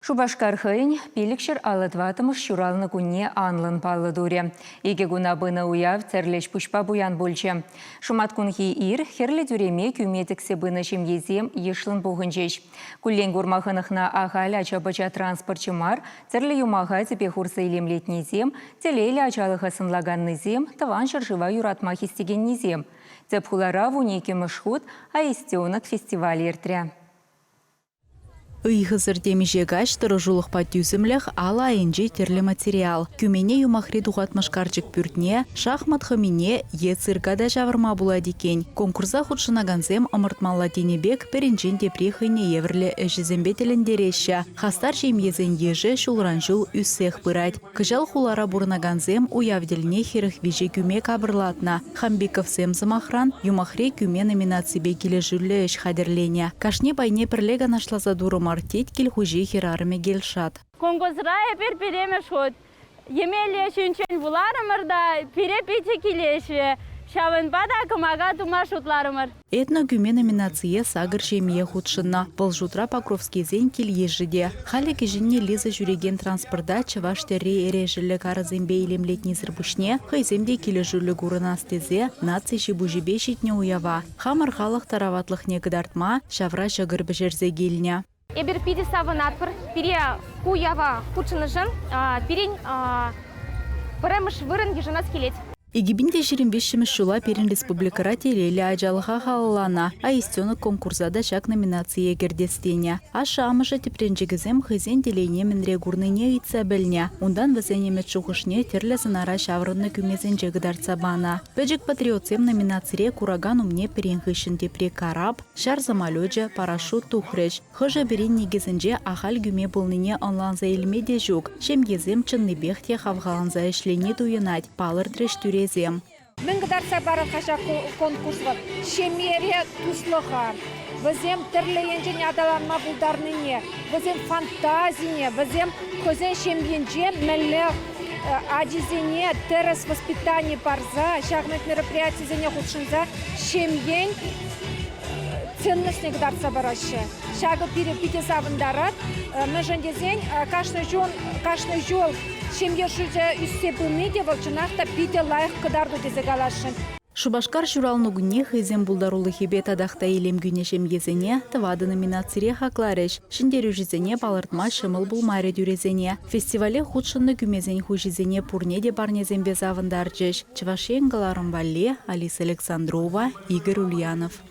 Шубашкар хыйн пилікшір алытватымыш шуралны күнне анлын палы дуре. Иге гуна быны уяв церлеш пушпа буян бульчы. Шумат күнхи ир херлі дүреме күметіксе быны шемезем ешлын бұғынчеш. Күллен гурмахынықна ағал ачабача транспортчы мар, церлі юмаға тепе хурсы илемлетнезем, телейлі ачалыға сынлаганнызем, таван шыржыва юратма хистегеннезем. Цепхулара вунеке мышхут, а истеонок фестиваль ертря. Ыйхызыр темежегач тұрыжулық патюзімліх ала айынжи терлі материал. Күмене юмахри дуғатмыш карчык пүртне, шахмат хымине е циркада жавырма буладекен. Конкурса худшынаганзем ымыртмалла тенебек перенжен тепри хыйне еврлі әжізембе тіліндереші. Хастар жемезен ежі шулранжул үссех пырать. Кыжал хулара бурнаганзем уявделіне хирых вежі күме кабырлатна. Хамбиков семзымахран юмахри күме номинацибе келі жүлі әш хадерлене. Кашне байне пірлега нашлаза дурым артет кельхужи хирарыме гелшат. Конкурсрая переме шот. Емеле шүнчен буларымырда перепете келеші. Шавын бада кымага тума шутларымыр. Этно күме номинация сагыр жемие худшынна. Бұл жутра Покровский зен кел ежіде. Халі кежіне лиза жүреген транспорда чываш терре ережілі карызембе илемлетні зірбушне, хайземде келі жүрлі гурына стезе, наци жибу-жибе шетне уява. Хамыр халық тараватлық негідартма, шавра жығыр бішерзе геліне. Эбер пиде савынатпыр, пире куява худшынышын, пирен пырамыш вырын ежінас келет. Егибінде 25 шула перен республикара телелі ажалыға халалана, а истені конкурсада шак номинация гердестене. Аша амыжа тепренжігізем хызен телейне мінре гурныне үйтса білне. Ундан візенемет шуғышне терлі зынара шаврынны күмезен жегідарца бана. Бәджік патриотсем номинацире кураган умне перен хышын тепре караб, шар замалөджі, парашют тухрыш. Хыжа берен негізінже ахал гүме бұлныне онланза елме де жүк. Шемгезем чынныбехте хавғаланза ішлене дуйынать, палыр треш Мен гдарца бара хаша конкурс var. Şemiyere tuslığa. Bizim terleyence adalanma buldarnıne. Bizim fantazine. Bizim kozen şemiyence melle acizine terras воспитание парза. Şahmet мероприятие зене худшинза. Şemiyen ценностный гдарца бараще. Шага перепите савындарат. Мы жендезен каждый жол Шемье шузе үссе бұлны де волчынақта пиде лайық қыдарды дезе галашын. Шубашкар журалны күнне хызен булдарулы хебет адақта елем күне шемгезене, тывады номинацире хакларыш. Шиндеру жізене балыртма шымыл бұлмайры дүрезене. Фестивале худшынны күмезен хужизене пурне де барнезен безавындар жеш. Чывашен Галарым Валле, Алиса Александрова, Игорь Ульянов.